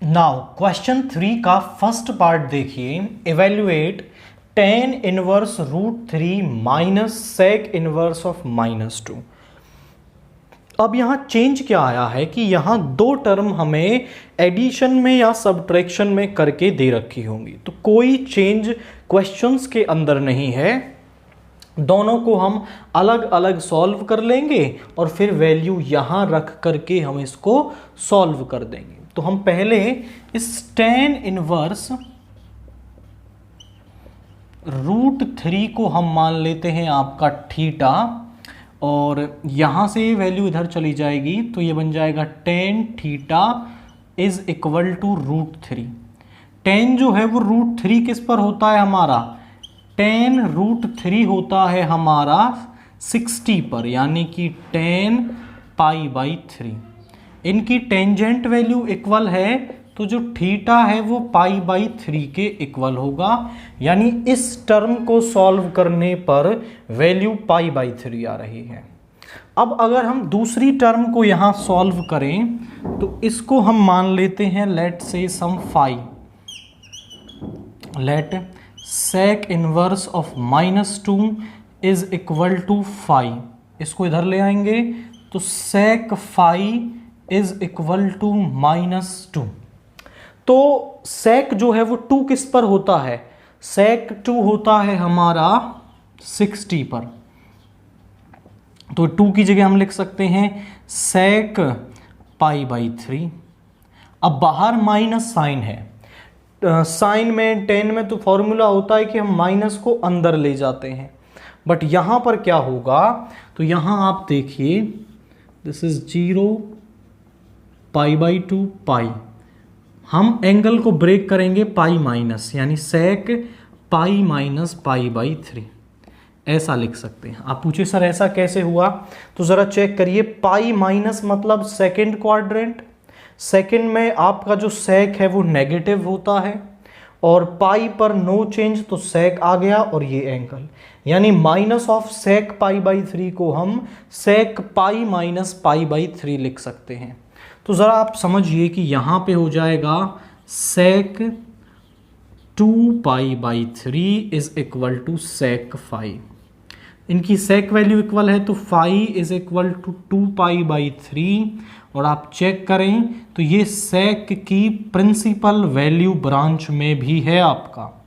Now question 3 का first part देखिए, evaluate tan inverse root 3 minus sec inverse of -2। अब यहां चेंज क्या आया है कि यहां दो टर्म हमें एडिशन में या सब्ट्रैक्शन में करके दे रखी होंगी, तो कोई चेंज क्वेश्चंस के अंदर नहीं है। दोनों को हम अलग अलग सॉल्व कर लेंगे और फिर वैल्यू यहां रख करके हम इसको सॉल्व कर देंगे। तो हम पहले इस tan इनवर्स रूट 3 को हम मान लेते हैं आपका थीटा, और यहां से वैल्यू इधर चली जाएगी तो ये बन जाएगा tan theta is equal to root 3। tan जो है वो रूट 3 किस पर होता है हमारा, tan रूट 3 होता है हमारा 60 पर, यानी कि tan π/3। इनकी टेंजेंट वैल्यू इक्वल है, तो जो थीटा है वो π/3 के इक्वल होगा, यानी इस टर्म को सॉल्व करने पर वैल्यू π/3 आ रही है। अब अगर हम दूसरी टर्म को यहां सॉल्व करें तो इसको हम मान लेते हैं let's say some phi, let sec inverse of -2 is equal to phi. इसको इधर ले आएंगे तो sec phi is equal to -2। तो sec जो है वो 2 किस पर होता है, sec 2 होता है हमारा 60 पर, तो 2 की जगह हम लिख सकते हैं sec π/3। अब बाहर माइनस साइन है, साइन में 10 में तो फॉर्मूला होता है कि हम माइनस को अंदर ले जाते हैं, बट यहां पर क्या होगा, तो यहां आप देखिए दिस इज 0 π/2 पाई, हम एंगल को ब्रेक करेंगे पाई माइनस, यानी sec π-π/3 ऐसा लिख सकते हैं। आप पूछे सर ऐसा कैसे हुआ, तो जरा चेक करिए, पाई माइनस मतलब सेकंड क्वाड्रेंट, सेकंड में आपका जो sec है वो नेगेटिव होता है, और पाई पर नो चेंज तो sec आ गया, और ये एंगल यानी माइनस ऑफ sec π/3 को हम sec π-π/3 लिख सकते हैं। तो ज़रा आप समझिए कि यहाँ पे हो जाएगा sec 2π/3 is equal to sec phi. इनकी sec वैल्यू इक्वल है तो फाई इज इक्वल टू 2π/3, और आप चेक करें तो ये sec की प्रिंसिपल वैल्यू ब्रांच में भी है आपका,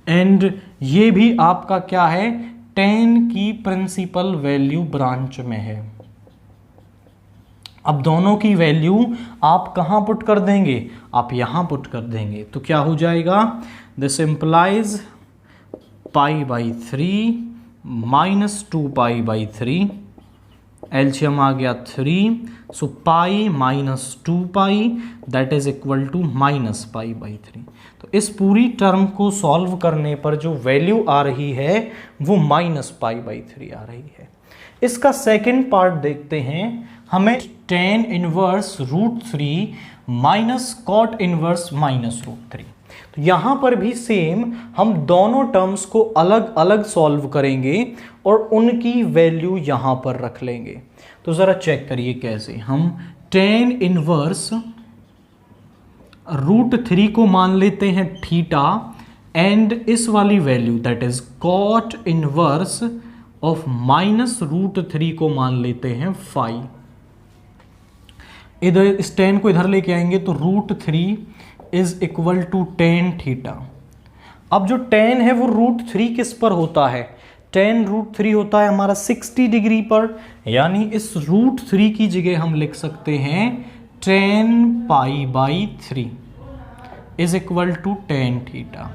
एंड ये भी आपका क्या है, tan की प्रिंसिपल वैल्यू ब्रांच में है। अब दोनों की वैल्यू आप कहां पुट कर देंगे, आप यहां पुट कर देंगे, तो क्या हो जाएगा, दिस इंप्लाइज π/3 -2π/3, एलसीएम आ गया 3, सो पाई -2π दैट इज इक्वल टू -π/3। तो इस पूरी टर्म को सॉल्व करने पर जो वैल्यू आ रही है वो -π/3 आ रही है। इसका सेकंड पार्ट देखते हैं, हमें tan inverse root 3 minus cot inverse -√3। तो यहां पर भी सेम हम दोनों टर्म्स को अलग अलग सॉल्व करेंगे और उनकी वैल्यू यहां पर रख लेंगे। तो जरा चेक करिए कैसे, हम tan इनवर्स रूट 3 को मान लेते हैं थीटा, एंड इस वाली value that is cot inverse of -√3 को मान लेते हैं फाई। इधर इस tan को इधर लेके आएंगे तो √3 is equal to tan theta. अब जो tan है वो √3 किस पर होता है, tan √3 होता है हमारा 60 डिग्री पर, यानी इस √3 की जगह हम लिख सकते हैं tan π/3 is equal to tan theta.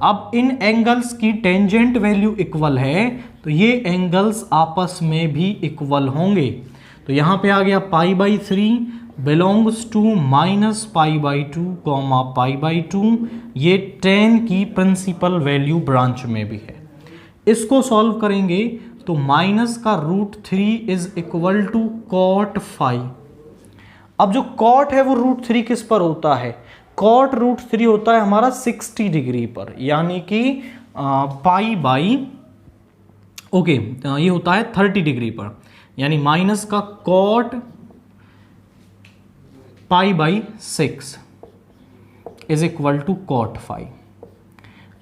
अब इन एंगल्स की टेंजेंट वैल्यू इक्वल है, तो ये एंगल्स आपस में भी इक्वल होंगे। तो यहां पे आ गया π/3 बिलोंग्स टू -π/2 π/2, ये tan की प्रिंसिपल वैल्यू ब्रांच में भी है। इसको सॉल्व करेंगे तो माइनस का √3 is equal to cot phi. अब जो कॉट है वो √3 किस पर होता है, कॉट √3 होता है हमारा 60 डिग्री पर, यानी कि ये होता है 30 डिग्री पर, यानी माइनस का cot π/6 is equal to cot phi,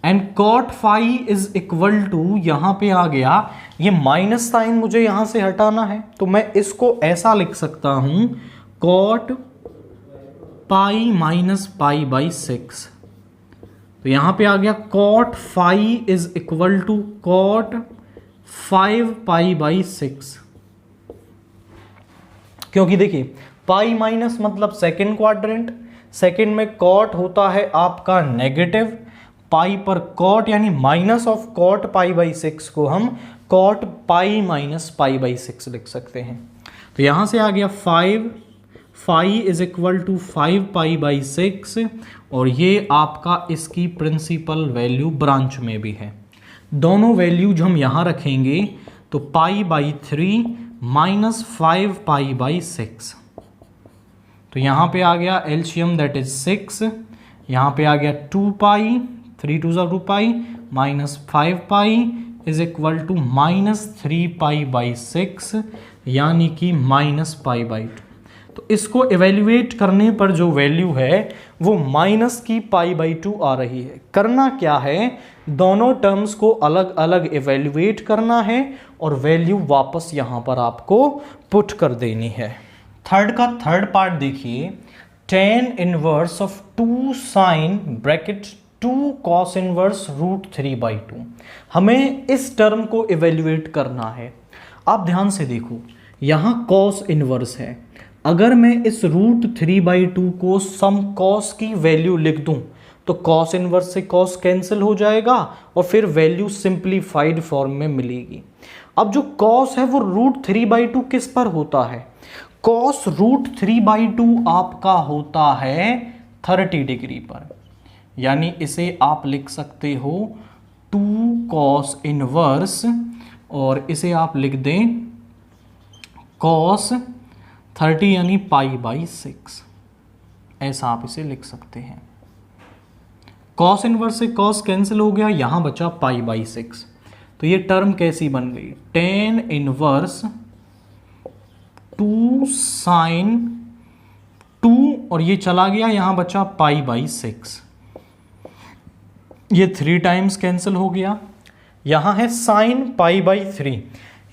and cot phi is equal to, यहां पे आ गया ये माइनस साइन, मुझे यहां से हटाना है तो मैं इसको ऐसा लिख सकता हूं, cot pi minus pi by 6। तो यहां पे आ गया cot phi is equal to cot 5 pi by 6, क्योंकि देखिए पाई माइनस मतलब सेकेंड क्वाड्रेंट, सेकेंड में कॉट होता है आपका नेगेटिव, पाई पर कॉट यानी minus of cot pi by 6 को हम cot pi minus pi by 6 लिख सकते हैं। तो यहां से आ गया 5 phi is equal to 5 pi by 6, और ये आपका इसकी प्रिंसिपल वैल्यू ब्रांच में भी है। दोनों वैल्यूज हम यहां रखेंगे तो pi by 3 minus 5 pi by 6, तो यहां पे आ गया एलसीएम दैट इज 6, यहां पे आ गया 2 pi, 3 2 2 pi minus 5 pi is equal to minus 3 pi by 6, यानी कि माइनस पाई बाई 2। तो इसको इवेल्युएट करने पर जो वैल्यू है वो माइनस की पाई बाई 2 आ रही है। करना क्या है, दोनों टर्म्स को अलग अलग इवेल्युएट करना है और वैल्यू वापस यहां पर आपको पुट कर देनी है। थर्ड का थर्ड पार्ट देखिए, tan inverse of 2 sine bracket 2 cos inverse root 3/2। हमें इस टर्म को इवेल्युएट करना है। आप ध्यान से देखो, यहां कॉस इनवर्स है, अगर मैं इस रूट 3/2 को सम कॉस की वैल्यू लिख दूं तो कॉस इनवर्स से कॉस कैंसिल हो जाएगा और फिर वैल्यू सिंप्लीफाइड फॉर्म में मिलेगी। अब जो कॉस है वो रूट 3/2 किस पर होता है, कॉस रूट 3/2 आपका होता है 30 डिग्री पर, यानी इसे आप लिख सकते हो 2 कॉस इनवर्स, और इसे आप लिख दें कॉस 30 यानी पाई बाई 6, ऐसा आप इसे लिख सकते हैं। कॉस इनवर्स से कॉस कैंसिल हो गया, यहां बचा पाई बाई 6। तो ये टर्म कैसी बन गई, tan इनवर्स 2 साइन 2, और ये चला गया, यहां बचा पाई बाई 6, ये 3 टाइम्स कैंसिल हो गया। यहां है साइन पाई बाई 3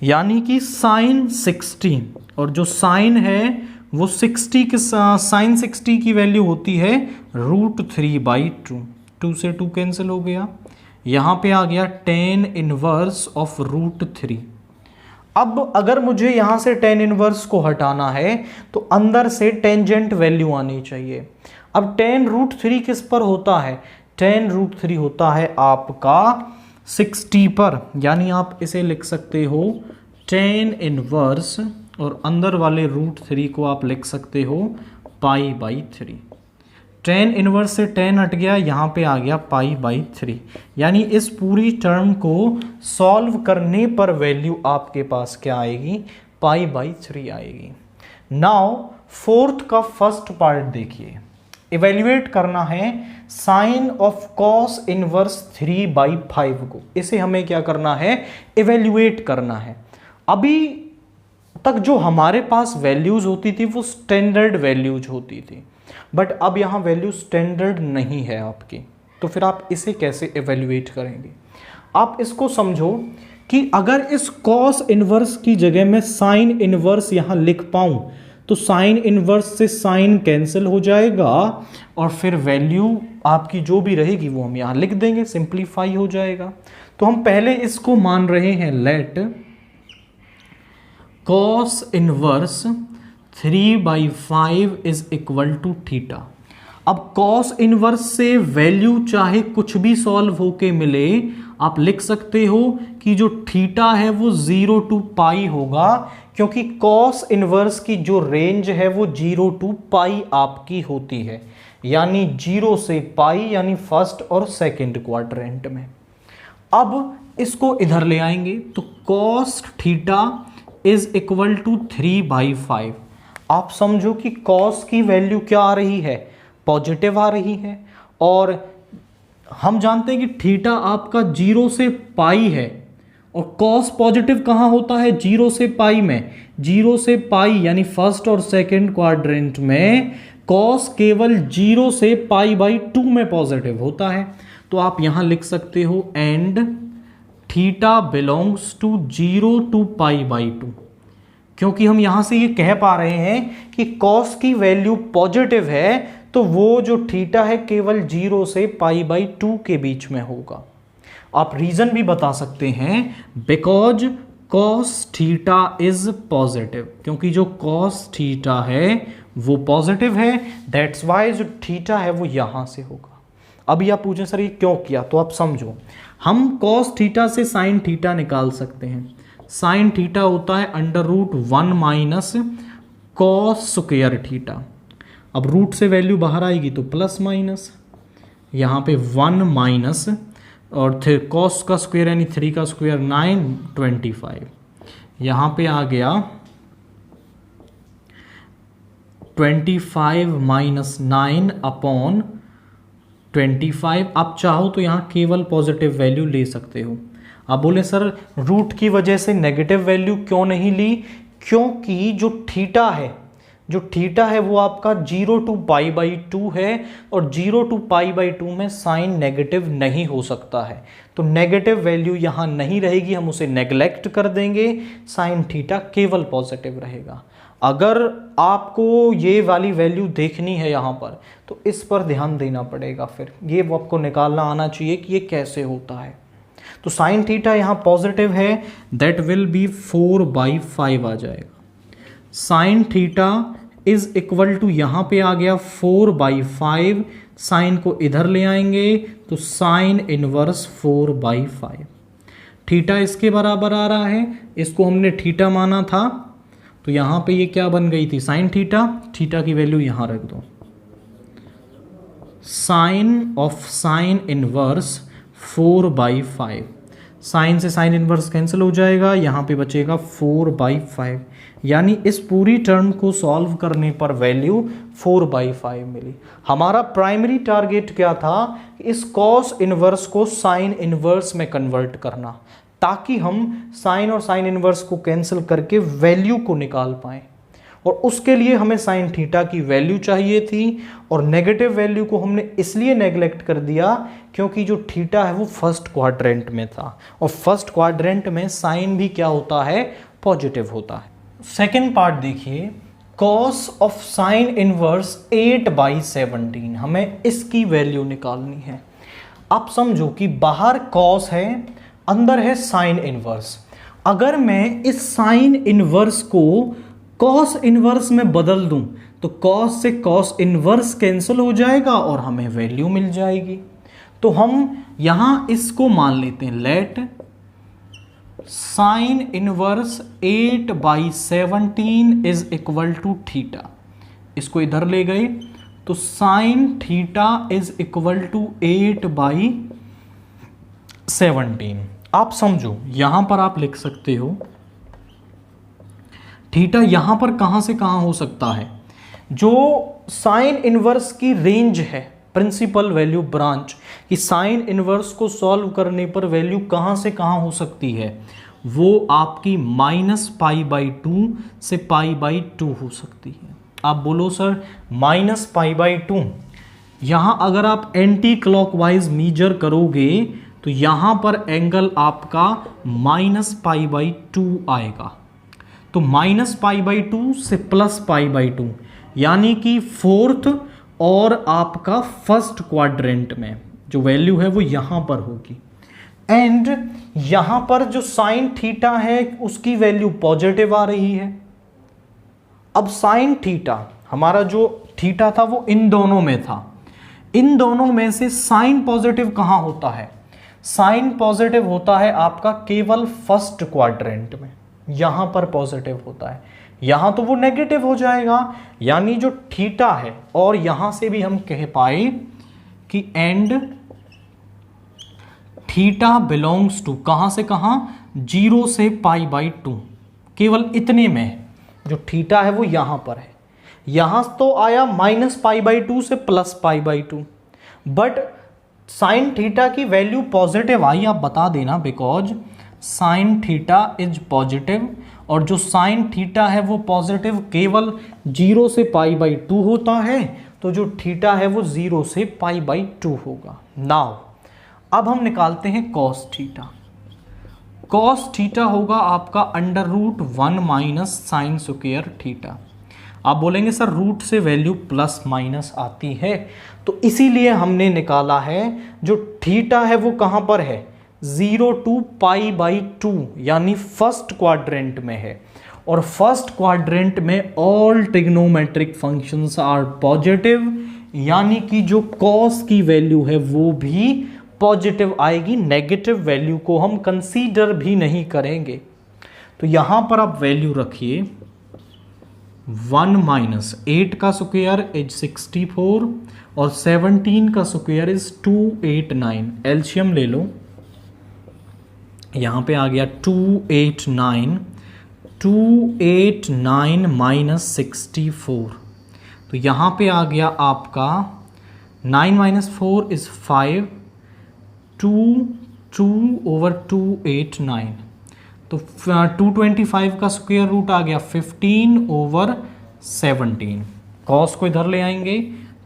यानी कि साइन 60, और जो साइन है वो 60 के साइन 60 की वैल्यू होती है रूट 3/2, 2 से 2 कैंसिल हो गया, यहां पे आ गया tan इनवर्स ऑफ रूट 3। अब अगर मुझे यहां से tan इनवर्स को हटाना है तो अंदर से टेंजेंट वैल्यू आनी चाहिए। अब tan रूट 3 किस पर होता है, tan रूट 3 होता है आपका 60 पर, यानी आप इसे लिख सकते हो tan इनवर्स, और अंदर वाले रूट 3 को आप लिख सकते हो पाई बाई 3। tan इनवर्स से tan हट गया, यहाँ पे आ गया पाई बाई 3, यानी इस पूरी टर्म को सॉल्व करने पर वैल्यू आपके पास क्या आएगी, पाई बाई 3 आएगी। नाउ फोर्थ का फर्स्ट पार्ट देखिए, इवेल्युएट करना है साइन ऑफ कॉस इनवर्स 3/5 को, इसे हमें क्या करना है, इवेल्युएट करना है। अभी तक जो हमारे पास वैल्यूज होती थी वो स्टैंडर्ड वैल्यूज होती थी, बट अब यहाँ वैल्यू स्टैंडर्ड नहीं है आपकी, तो फिर आप इसे कैसे इवेल्युएट करेंगे। आप इसको समझो कि अगर इस कॉस इनवर्स की जगह मैं साइन इनवर्स यहाँ लिख पाऊँ तो साइन इनवर्स से साइन कैंसिल हो जाएगा, और फिर वैल्यू आपकी जो भी रहेगी वो हम यहाँ लिख देंगे, सिंप्लीफाई हो जाएगा। तो हम पहले इसको मान रहे हैं let cos inverse 3/5 is equal to theta. अब cos इनवर्स से वैल्यू चाहे कुछ भी सॉल्व होके मिले, आप लिख सकते हो कि जो थीटा है वो 0 to पाई होगा, क्योंकि cos इनवर्स की जो रेंज है वो 0 to पाई आपकी होती है, यानी 0 से पाई, यानी फर्स्ट और सेकंड क्वाड्रेंट में। अब इसको इधर ले आएंगे तो cos theta is equal to 3/5। आप समझो कि cos की वैल्यू क्या आ रही है, पॉजिटिव आ रही है, और हम जानते हैं कि थीटा आपका 0 से पाई है, और cos पॉजिटिव कहाँ होता है, 0 से पाई में। 0 से पाई यानी फर्स्ट और सेकंड क्वाड्रेंट में कॉस केवल 0 से π/2 में पॉजिटिव होता है, तो आप यहां लिख सकते हो and theta belongs to 0 to π/2, क्योंकि हम यहां से ये कह पा रहे हैं कि कॉस की वैल्यू पॉजिटिव है, तो वो जो थीटा है केवल 0 से π/2 के बीच में होगा। आप रीजन भी बता सकते हैं, because cos theta is positive, क्योंकि जो कॉस थीटा है वो पॉजिटिव है, दैट्स वाई जो थीटा है वो यहां से होगा। अभी आप पूछें सर ये क्यों किया, तो आप समझो, हम कॉस थीटा से साइन थीटा निकाल सकते हैं। साइन थीटा होता है √1 माइनस कॉस स्क्वायर थीटा। अब रूट से वैल्यू बाहर आएगी तो प्लस माइनस, यहाँ पे 1 माइनस और फिर कॉस का स्क्वायर यानी 3 का स्क्वायर 9, 25। यहाँ पे आ गया 25 माइनस 9 अपॉन 25। आप चाहो तो यहाँ केवल पॉजिटिव वैल्यू ले सकते हो। आप बोले सर रूट की वजह से नेगेटिव वैल्यू क्यों नहीं ली, क्योंकि जो थीटा है वो आपका 0 to π/2 है, और 0 to π/2 में साइन नेगेटिव नहीं हो सकता है, तो नेगेटिव वैल्यू यहाँ नहीं रहेगी, हम उसे नेग्लेक्ट कर देंगे, साइन थीटा केवल पॉजिटिव रहेगा। अगर आपको ये वाली वैल्यू देखनी है यहाँ पर, तो इस पर ध्यान देना पड़ेगा, फिर ये वो आपको निकालना आना चाहिए कि ये कैसे होता है। तो साइन थीटा यहाँ पॉजिटिव है, दैट विल बी 4/5 आ जाएगा। Sine theta is equal to यहाँ पे आ गया 4/5, साइन को इधर ले आएंगे तो साइन इनवर्स 4/5। थीटा इसके बराबर आ रहा है, इसको हमने थीटा माना था, तो यहाँ पे ये क्या बन गई थी, साइन थीटा। थीटा की वैल्यू यहाँ रख दो, sine of sine inverse 4/5। Sine से साइन इनवर्स कैंसिल हो जाएगा, यहाँ पे बचेगा 4/5, यानी इस पूरी टर्म को सॉल्व करने पर वैल्यू 4/5 मिली। हमारा प्राइमरी टारगेट क्या था, इस कॉस इनवर्स को साइन इनवर्स में कन्वर्ट करना, ताकि हम साइन और साइन इनवर्स को कैंसिल करके वैल्यू को निकाल पाएं, और उसके लिए हमें साइन थीटा की वैल्यू चाहिए थी, और नेगेटिव वैल्यू को हमने इसलिए नेग्लेक्ट कर दिया क्योंकि जो थीटा है वो फर्स्ट क्वाड्रेंट में था, और फर्स्ट क्वाड्रेंट में साइन भी क्या होता है, पॉजिटिव होता है। सेकेंड पार्ट देखिए, कॉस ऑफ साइन इनवर्स 8/17, हमें इसकी वैल्यू निकालनी है। आप समझो कि बाहर कॉस है, अंदर है साइन इनवर्स। अगर मैं इस साइन इनवर्स को कॉस इनवर्स में बदल दूं तो कॉस से कॉस इनवर्स कैंसिल हो जाएगा और हमें वैल्यू मिल जाएगी। तो हम यहां इसको मान लेते हैं, let sine inverse 8/17 is equal to theta. इसको इधर ले गए तो sine theta is equal to 8/17। आप समझो, यहां पर आप लिख सकते हो थीटा यहां पर कहां से कहां हो सकता है, जो साइन इनवर्स की रेंज है, प्रिंसिपल वैल्यू ब्रांच कि साइन इनवर्स को सॉल्व करने पर वैल्यू कहां से कहां हो सकती है, वो आपकी -π/2 से π/2 हो सकती है। आप बोलो सर -π/2, यहां अगर आप एंटी क्लॉकवाइज मीजर करोगे तो यहां पर एंगल आपका -π/2 आएगा। तो -π/2 से +π/2, यानी कि फोर्थ और आपका फर्स्ट क्वाड्रेंट में जो वैल्यू है वो यहां पर होगी। एंड यहां पर जो साइन थीटा है उसकी वैल्यू पॉजिटिव आ रही है। अब साइन थीटा, हमारा जो थीटा था वो इन दोनों में था, इन दोनों में से साइन पॉजिटिव कहां होता है, साइन पॉजिटिव होता है आपका केवल फर्स्ट क्वाड्रेंट में, यहां पर पॉजिटिव होता है, यहां तो वो नेगेटिव हो जाएगा। यानी जो थीटा है, और यहां से भी हम कह पाए कि एंड थीटा बिलोंग्स टू कहां से कहां, 0 से π/2, केवल इतने में जो थीटा है वो यहां पर है। यहां तो आया -π/2 से +π/2, बट साइन थीटा की वैल्यू पॉजिटिव आई, आप बता देना, because sign theta is positive, और जो साइन थीटा है वो पॉजिटिव केवल 0 से पाई बाई 2 होता है, तो जो थीटा है वो 0 से पाई बाई 2 होगा। नाउ अब हम निकालते हैं कॉस थीटा। कॉस थीटा होगा आपका under root 1 minus sine square theta. आप बोलेंगे सर रूट से वैल्यू प्लस माइनस आती है, तो इसीलिए हमने निकाला है जो थीटा है वो कहां पर है, 0 टू पाई बाई 2 यानी फर्स्ट क्वाड्रेंट में है। और फर्स्ट क्वाड्रेंट में all trigonometric functions are positive, यानी कि जो कॉस की वैल्यू है वो भी पॉजिटिव आएगी, नेगेटिव वैल्यू को हम कंसीडर भी नहीं करेंगे। तो यहां पर आप वैल्यू रखिए 1 माइनस 8 का स्क्वायर इज 64 और 17 का स्क्वायर इज 289। एलसीएम ले लो, यहां पे आ गया 289 माइनस 64, तो यहां पे आ गया आपका 9 माइनस 4 इज 5, 2 ओवर 289, तो 225 का स्क्वायर रूट आ गया 15 ओवर 17। कॉस को इधर ले आएंगे,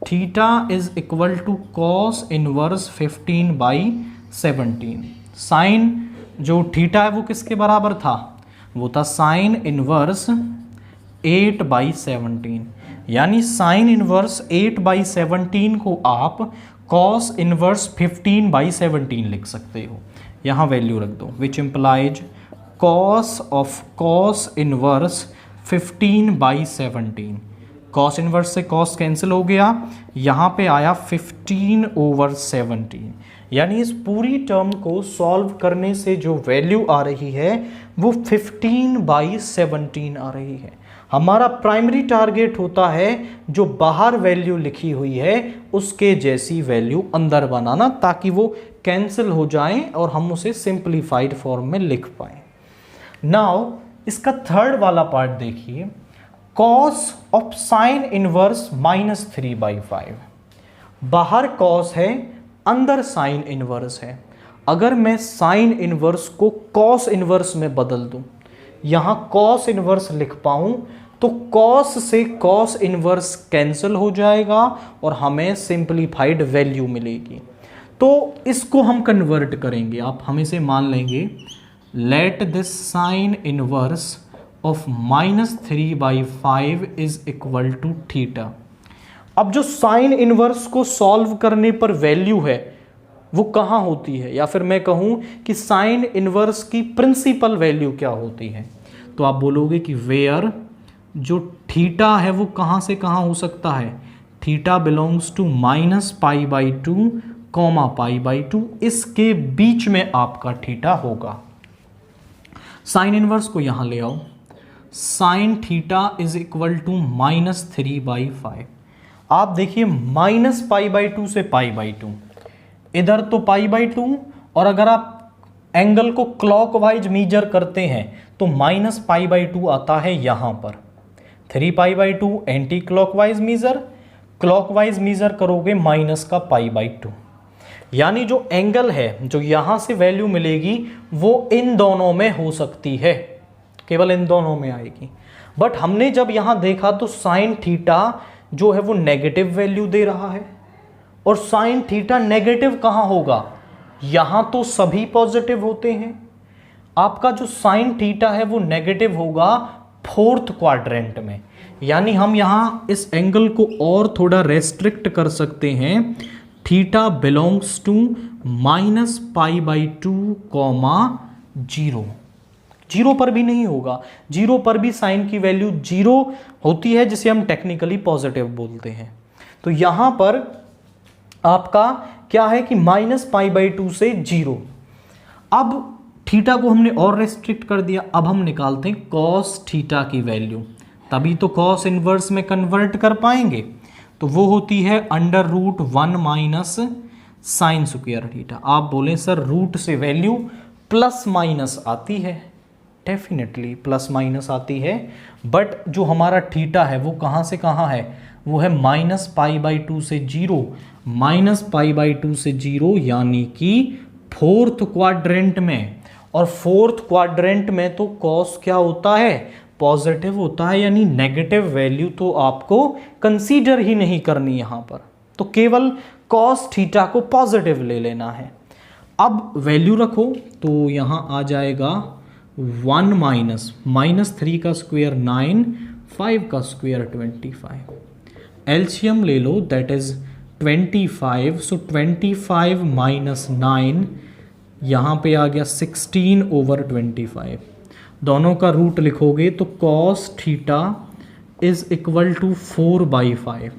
theta is equal to cos inverse 15 by 17। Sine जो थीटा है वो किसके बराबर था, वो था साइन इनवर्स 8 बाई 17, यानी साइन इनवर्स 8 बाई 17 को आप कॉस इनवर्स 15 बाई 17 लिख सकते हो। यहाँ वैल्यू रख दो, which implies cos of cos inverse 15 by 17। Cos inverse से कॉस कैंसिल हो गया, यहाँ पे आया 15 ओवर 17, यानी इस पूरी टर्म को सॉल्व करने से जो वैल्यू आ रही है वो 15 बाई 17 आ रही है। हमारा प्राइमरी टारगेट होता है जो बाहर वैल्यू लिखी हुई है उसके जैसी वैल्यू अंदर बनाना, ताकि वो कैंसिल हो जाएं और हम उसे सिंप्लीफाइड फॉर्म में लिख पाएं। नाउ इसका थर्ड वाला पार्ट देखिए, cos of sine inverse minus 3/5। बाहर कॉस है, अंदर साइन इनवर्स है। अगर मैं साइन इनवर्स को कॉस इनवर्स में बदल दूं, यहां कॉस इनवर्स लिख पाऊं, तो कॉस से कॉस इनवर्स कैंसिल हो जाएगा और हमें सिंप्लीफाइड वैल्यू मिलेगी। तो इसको हम कन्वर्ट करेंगे, आप हमें से मान लेंगे let this sine inverse of minus 3/5 is equal to theta. अब जो साइन इनवर्स को सॉल्व करने पर वैल्यू है वो कहाँ होती है, या फिर मैं कहूँ कि साइन इनवर्स की प्रिंसिपल वैल्यू क्या होती है, तो आप बोलोगे कि वेयर जो थीटा है वो कहाँ से कहाँ हो सकता है, थीटा बिलोंग्स टू -π/2 कॉमा π/2, इसके बीच में आपका थीटा होगा। साइन इनवर्स को यहां ले आओ, sine theta is equal to -3/5। आप देखिए -π/2 से π/2, इधर तो π/2, और अगर आप एंगल को क्लॉकवाइज मीजर करते हैं तो -π/2 आता है यहां पर। 3π/2 anticlockwise measure, clockwise measure करोगे माइनस का π/2, यानी जो एंगल है जो यहां से वैल्यू मिलेगी वो इन दोनों में हो सकती है, केवल इन दोनों में आएगी। बट हमने जब यहां देखा तो साइन थीटा जो है वो नेगेटिव वैल्यू दे रहा है, और साइन थीटा नेगेटिव कहां होगा, यहां तो सभी पॉजिटिव होते हैं। आपका जो साइन थीटा है वो नेगेटिव होगा फोर्थ क्वाड्रेंट में, यानी हम यहां इस एंगल को और थोड़ा रेस्ट्रिक्ट कर सकते हैं, थीटा बिलोंग्स टू -π/2 कॉमा 0। 0 पर भी नहीं होगा, 0 पर भी साइन की वैल्यू 0 होती है, जिसे हम टेक्निकली पॉजिटिव बोलते हैं। तो यहां पर आपका क्या है कि -π/2 से 0। अब थीटा को हमने और रेस्ट्रिक्ट कर दिया, अब हम निकालते हैं कॉस थीटा की वैल्यू, तभी तो कॉस इनवर्स में कन्वर्ट कर पाएंगे। तो वो होती है √1 माइनस साइन स्क्वायर थीटा। आप बोले सर रूट से वैल्यू प्लस माइनस आती है, डेफिनेटली प्लस माइनस आती है, बट जो हमारा थीटा है वो कहाँ से कहाँ है, वो है -π/2 से 0, -π/2 से 0 यानी कि फोर्थ क्वाड्रेंट में। और फोर्थ क्वाड्रेंट में तो कॉस क्या होता है, पॉजिटिव होता है, यानी नेगेटिव वैल्यू तो आपको कंसीडर ही नहीं करनी यहां पर, तो केवल कॉस थीटा को पॉजिटिव ले लेना है। अब वैल्यू रखो तो यहां आ जाएगा 1 माइनस 3 का स्क्वायर 9, 5 का स्क्वायर 25, एलसीएम ले लो दैट इज 25, सो 25 माइनस 9 यहाँ पे आ गया 16/25, दोनों का रूट लिखोगे तो cos theta is equal to 4/5,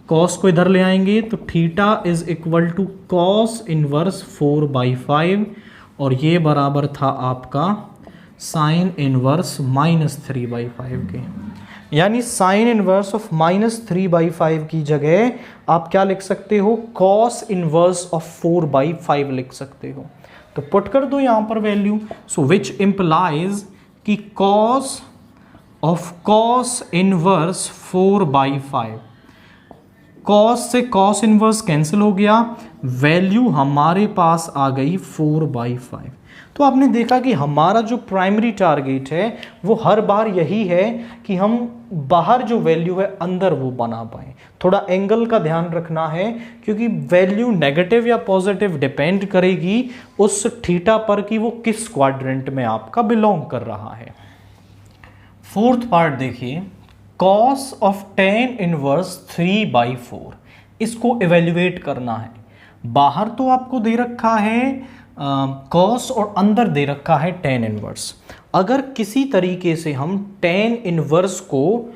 cos को इधर ले आएंगे तो theta is equal to cos inverse 4/5, और ये बराबर था आपका साइन इनवर्स -3/5 के, यानी साइन इनवर्स ऑफ -3/5 की जगह आप क्या लिख सकते हो, कॉस इनवर्स ऑफ 4/5 लिख सकते हो। तो पुट कर दो यहां पर वैल्यू, सो विच इंप्लाइज कि cos of cos inverse 4/5, cos से कॉस इनवर्स कैंसिल हो गया, वैल्यू हमारे पास आ गई 4/5। तो आपने देखा कि हमारा जो प्राइमरी टारगेट है वो हर बार यही है कि हम बाहर जो वैल्यू है अंदर वो बना पाए। थोड़ा एंगल का ध्यान रखना है क्योंकि वैल्यू नेगेटिव या पॉजिटिव डिपेंड करेगी उस थीटा पर कि वो किस क्वाड्रेंट में आपका बिलोंग कर रहा है। फोर्थ पार्ट देखिए, कॉस ऑफ tan इनवर्स 3/4, इसको इवेल्युएट करना है। बाहर तो आपको दे रखा है कॉस और अंदर दे रखा है tan इनवर्स। अगर किसी तरीके से हम tan इनवर्स को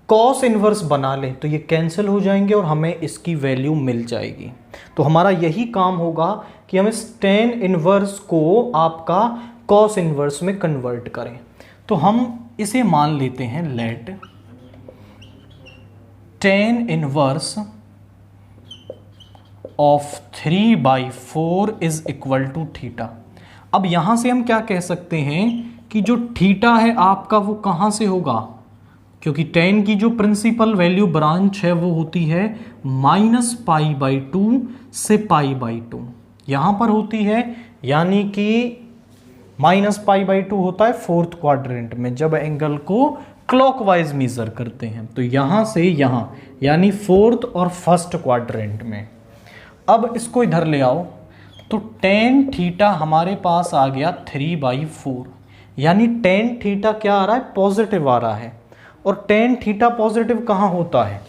कॉस इनवर्स बना लें तो ये कैंसिल हो जाएंगे और हमें इसकी वैल्यू मिल जाएगी। तो हमारा यही काम होगा कि हम इस tan इनवर्स को आपका कॉस इनवर्स में कन्वर्ट करें। तो हम इसे मान लेते हैं let tan inverse of 3/4 is equal to theta. अब यहां से हम क्या कह सकते हैं कि जो थीटा है आपका वो कहां से होगा, क्योंकि tan की जो प्रिंसिपल वैल्यू ब्रांच है वो होती है -π/2 से π/2 यहां पर होती है, यानी कि -π/2 होता है फोर्थ क्वाड्रेंट में जब एंगल को क्लॉकवाइज मेजर करते हैं, तो यहां से यहां यानी फोर्थ और फर्स्ट क्वाड्रेंट में। अब इसको इधर ले आओ तो tan थीटा हमारे पास आ गया 3/4, यानी tan थीटा क्या आ रहा है, पॉजिटिव आ रहा है। और tan थीटा पॉजिटिव कहाँ होता है,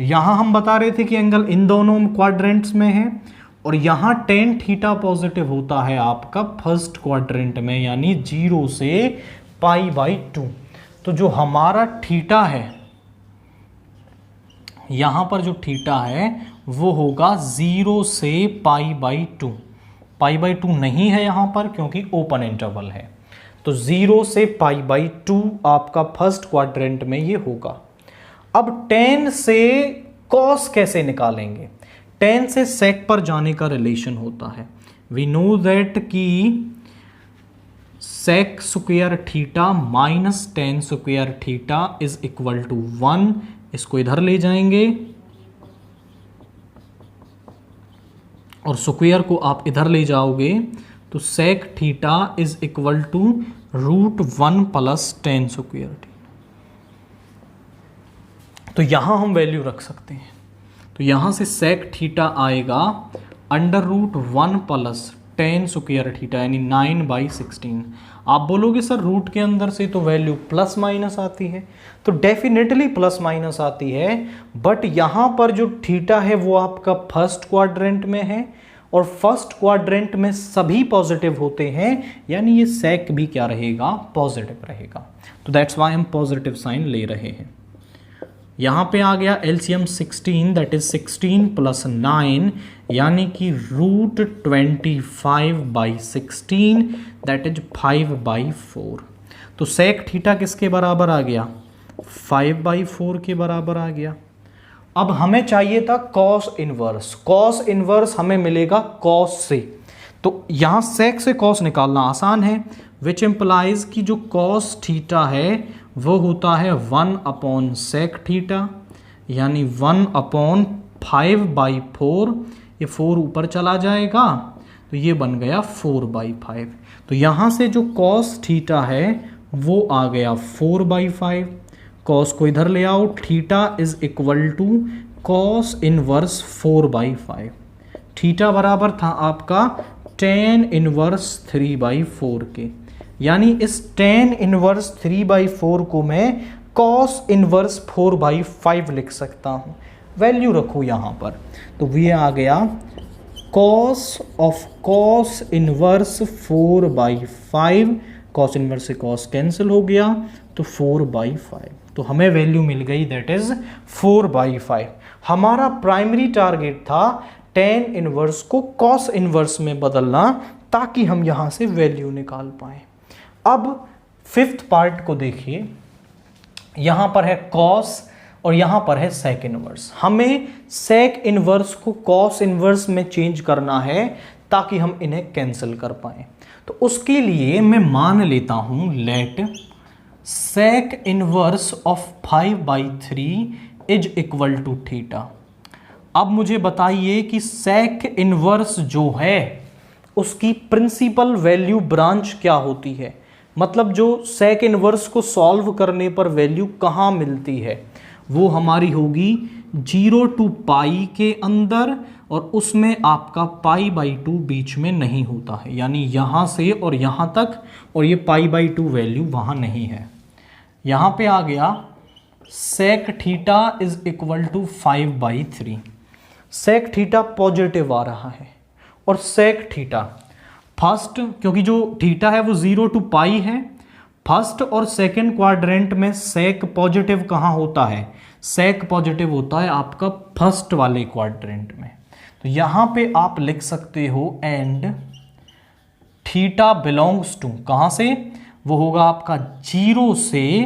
यहाँ हम बता रहे थे कि एंगल इन दोनों क्वाड्रेंट्स में है, और यहाँ tan थीटा पॉजिटिव होता है आपका फर्स्ट क्वाड्रेंट में, यानी 0 से π/2। तो जो हमारा थीटा है यहां पर जो थीटा है वो होगा 0 से π/2, π/2 नहीं है यहां पर क्योंकि ओपन इंटरवल है, तो 0 से π/2 आपका फर्स्ट क्वाड्रेंट में ये होगा। अब tan से cos कैसे निकालेंगे, tan से sec पर जाने का रिलेशन होता है। वी नो दैट कि sec square theta minus tan square theta is equal to 1, इसको इधर ले जाएंगे और स्क्वायर को आप इधर ले जाओगे तो sec theta is equal to √1 plus tan square theta. तो यहां हम वैल्यू रख सकते हैं, तो यहां से sec थीटा आएगा √1 प्लस tan स्क्वायर थीटा यानी 9/16। आप बोलोगे सर रूट के अंदर से तो वैल्यू प्लस माइनस आती है, तो डेफिनेटली प्लस माइनस आती है, बट यहां पर जो थीटा है वो आपका फर्स्ट क्वाड्रेंट में है और फर्स्ट क्वाड्रेंट में सभी पॉजिटिव होते हैं, यानी ये sec भी क्या रहेगा, पॉजिटिव रहेगा। तो दैट्स वाई हम पॉजिटिव साइन ले रहे हैं। यहां पे आ गया एलसीएम 16, दैट इज 16 प्लस 9 यानी कि √25/16 दैट इज 5/4। तो sec थीटा किसके बराबर आ गया, 5/4 के बराबर आ गया। अब हमें चाहिए था cos इनवर्स, cos इनवर्स हमें मिलेगा cos से, तो यहां sec से cos निकालना आसान है, विच इम्प्लाइज कि जो cos थीटा है वो होता है 1/sec थीटा यानी 1/5/4, ये 4 ऊपर चला जाएगा तो ये बन गया 4/5। तो यहाँ से जो कॉस थीटा है वो आ गया 4/5। कॉस को इधर ले आओ, theta is equal to cos inverse 4/5। Theta बराबर था आपका tan इनवर्स 3/4 के, यानी इस tan इनवर्स 3/4 को मैं cos इनवर्स 4/5 लिख सकता हूँ। वैल्यू रखो यहाँ पर, तो ये आ गया cos of cos inverse 4/5। cos inverse से cos कैंसिल हो गया तो 4/5, तो हमें वैल्यू मिल गई दैट इज 4/5। हमारा प्राइमरी टारगेट था tan इनवर्स को cos इनवर्स में बदलना ताकि हम यहां से वैल्यू निकाल पाए। अब फिफ्थ पार्ट को देखिए, यहां पर है cos और यहां पर है sec इनवर्स। हमें sec इनवर्स को cos इनवर्स में चेंज करना है ताकि हम इन्हें कैंसिल कर पाए। तो उसके लिए मैं मान लेता हूं let sec inverse of 5/3 is equal to theta. अब मुझे बताइए कि sec इनवर्स जो है उसकी प्रिंसिपल वैल्यू ब्रांच क्या होती है, मतलब जो sec इनवर्स को सॉल्व करने पर वैल्यू कहाँ मिलती है, वो हमारी होगी 0 to पाई के अंदर, और उसमें आपका π/2 बीच में नहीं होता है, यानी यहाँ से और यहाँ तक, और ये π/2 वैल्यू वहाँ नहीं है। यहाँ पे आ गया sec theta is equal to 5/3। sec theta positive आ रहा है, और sec थीटा फर्स्ट, क्योंकि जो थीटा है वो 0 to पाई है, फर्स्ट और सेकंड क्वाड्रेंट में sec पॉजिटिव कहाँ होता है, sec पॉजिटिव होता है आपका फर्स्ट वाले क्वाड्रेंट में। तो यहाँ पे आप लिख सकते हो एंड थीटा बिलोंग्स टू, कहाँ से, वो होगा आपका 0 से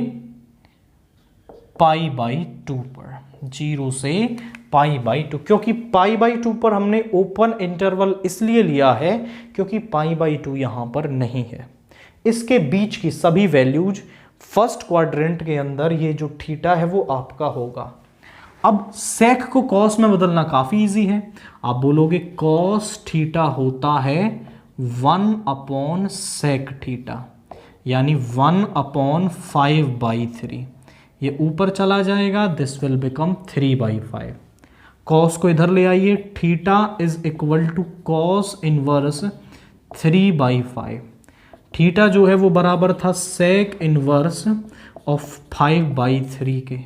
π/2 पर, 0 से π/2, क्योंकि π/2 पर हमने ओपन इंटरवल इसलिए लिया है क्योंकि π/2 यहाँ पर नहीं है। इसके बीच की सभी वैल्यूज फर्स्ट क्वाड्रेंट के अंदर ये जो थीटा है वो आपका होगा। अब sec को cos में बदलना काफ़ी इजी है, आप बोलोगे cos थीटा होता है 1/sec थीटा, यानी 1/5/3। ये ऊपर चला जाएगा, दिस विल बिकम 3/5। cos को इधर ले आइए, theta is equal to cos inverse 3/5। Theta जो है वो बराबर था sec इनवर्स ऑफ 5/3 के।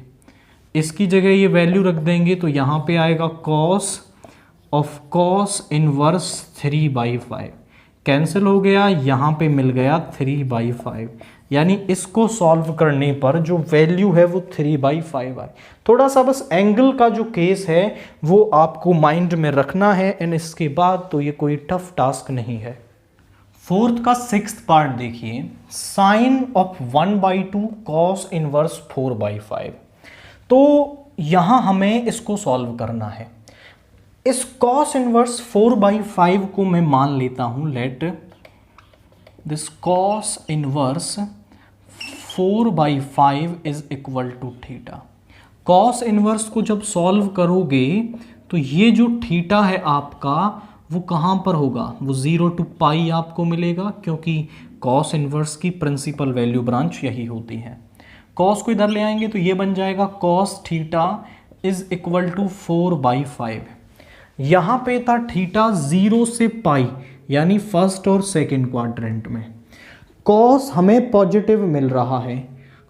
इसकी जगह ये वैल्यू रख देंगे तो यहाँ पे आएगा cos of cos inverse 3/5, cancel हो गया, यहाँ पे मिल गया 3/5, यानी इसको सॉल्व करने पर जो वैल्यू है वो 3/5 आए। थोड़ा सा बस एंगल का जो केस है वो आपको माइंड में रखना है, एंड इसके बाद तो ये कोई टफ टास्क नहीं है। फोर्थ का सिक्स्थ पार्ट देखिए, साइन ऑफ 1/2 cos इनवर्स 4/5। तो यहां हमें इसको सॉल्व करना है। इस cos इनवर्स 4/5 को मैं मान लेता हूं let this cos inverse 4/5 is equal to theta. cos inverse को जब सॉल्व करोगे तो ये जो थीटा है आपका वो कहाँ पर होगा, वो 0 to पाई आपको मिलेगा, क्योंकि cos इनवर्स की प्रिंसिपल वैल्यू ब्रांच यही होती है। cos को इधर ले आएंगे तो ये बन जाएगा cos theta is equal to 4/5। यहाँ पे था थीटा 0 से पाई, यानी फर्स्ट और सेकंड क्वाड्रेंट में। cos हमें पॉजिटिव मिल रहा है,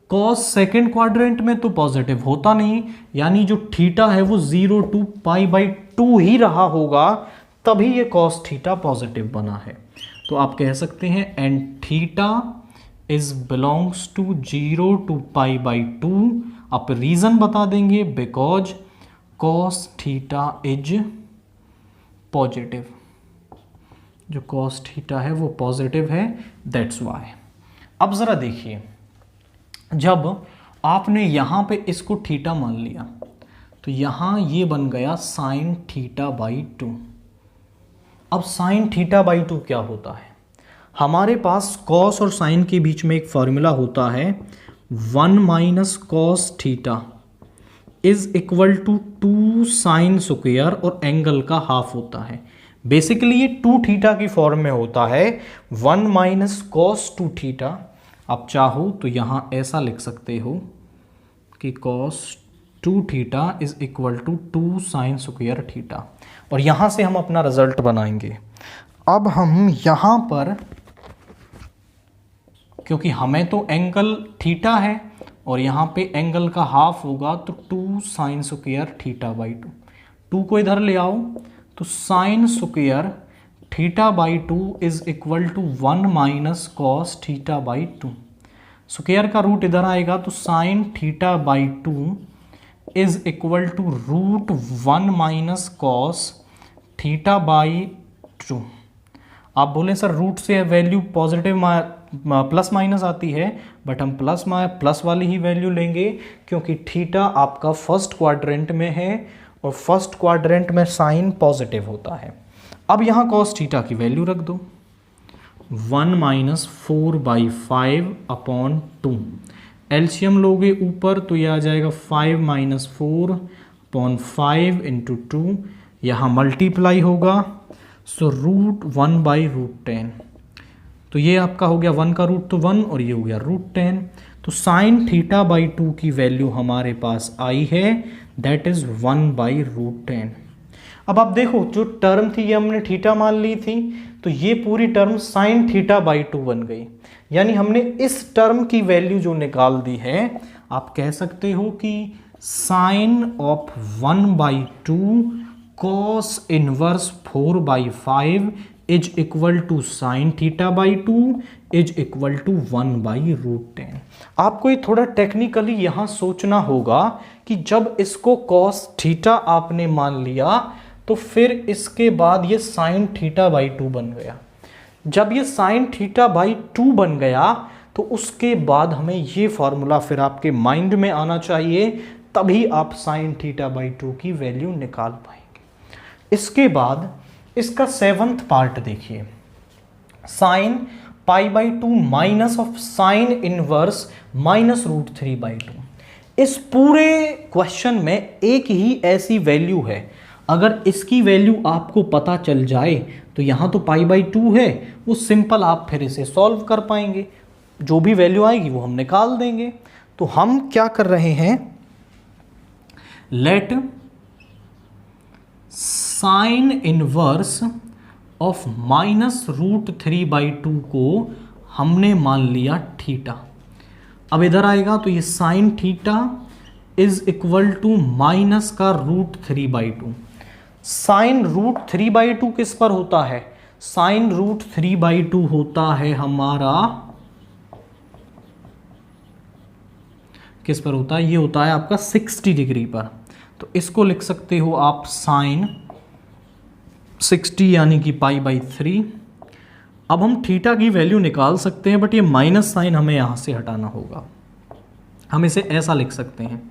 cos सेकंड क्वाड्रेंट में तो पॉजिटिव होता नहीं, यानी जो थीटा है वो 0 to π/2 ही रहा होगा, तभी ये cos थीटा पॉजिटिव बना है। तो आप कह सकते हैं and theta is belongs to 0 to π/2। आप रीजन बता देंगे because cos theta is positive, जो cos थीटा है वो पॉजिटिव है, दैट्स वाई। अब जरा देखिए, जब आपने यहां पे इसको थीटा मान लिया तो यहां ये बन गया sin θ/2। अब sin θ/2 क्या होता है, हमारे पास cos और sin के बीच में एक फॉर्मूला होता है 1 - cos theta is equal to 2 sin square, और एंगल का हाफ होता है। बेसिकली ये 2 थीटा की फॉर्म में होता है, 1 माइनस कॉस 2 थीटा। आप चाहो तो यहां ऐसा लिख सकते हो कि cos 2 theta is equal to 2 sine square theta, और यहां से हम अपना रिजल्ट बनाएंगे। अब हम यहां पर, क्योंकि हमें तो एंगल थीटा है और यहाँ पे एंगल का हाफ होगा, तो 2 साइन स्क्वायर थीटा बाई 2, 2 को इधर ले आओ तो sine square theta by 2 is equal to 1 minus cos theta by 2। Square का रूट इधर आएगा तो sine theta by 2 is equal to root 1 minus cos theta by 2। आप बोलें सर रूट से वैल्यू पॉजिटिव प्लस माइनस आती है, बट हम प्लस वाली ही वैल्यू लेंगे क्योंकि थीटा आपका फर्स्ट क्वाड्रेंट में है और फर्स्ट क्वाड्रेंट में साइन पॉजिटिव होता है। अब यहाँ कॉस थीटा की वैल्यू रख दो, 1 माइनस 4/5 अपॉन 2। एलसीएम लोगे ऊपर तो यह आ जाएगा 5 माइनस 4 अपॉन 5 इंटू 2, यहाँ मल्टीप्लाई होगा, सो रूट 1/√10। तो ये आपका हो गया 1 का रूट तो 1 और ये हो गया √10। तो साइन थीटा बाई 2 की वैल्यू हमारे पास आई है, दैट इज 1/√10। अब आप देखो जो टर्म थी ये हमने थीटा मान ली थी, तो ये पूरी टर्म साइन थीटा बाई 2 बन गई। यानी हमने इस टर्म की वैल्यू जो निकाल दी है, आप कह सकते हो कि sine of 1/2 cos inverse 4/5 is equal to sine theta by 2 is equal to 1/√10। आपको ये थोड़ा टेक्निकली यहां सोचना होगा कि जब इसको कॉस थीटा आपने मान लिया तो फिर इसके बाद ये साइन थीटा बाई 2 बन गया। जब ये साइन थीटा बाई 2 बन गया तो उसके बाद हमें ये फॉर्मूला फिर आपके माइंड में आना चाहिए, तभी आप साइन थीटा बाई 2 की वैल्यू निकाल पाएंगे। इसके बाद इसका 7th पार्ट देखिए, sine π/2 minus of sine inverse minus √3/2। इस पूरे क्वेश्चन में एक ही ऐसी वैल्यू है, अगर इसकी वैल्यू आपको पता चल जाए तो यहाँ तो π/2 है, वो सिंपल आप फिर इसे सॉल्व कर पाएंगे, जो भी वैल्यू आएगी वो हम निकाल देंगे। तो हम क्या कर रहे हैं, let sine inverse of minus √3/2 को हमने मान लिया थीटा। अब इधर आएगा तो ये sine theta is equal to minus का √3/2। साइन √3/2 किस पर होता है, साइन √3/2 होता है हमारा किस पर होता है, ये होता है आपका 60 डिग्री पर। तो इसको लिख सकते हो आप साइन 60 यानी कि π/3। अब हम थीटा की वैल्यू निकाल सकते हैं, बट ये माइनस साइन हमें यहाँ से हटाना होगा। हम इसे ऐसा लिख सकते हैं,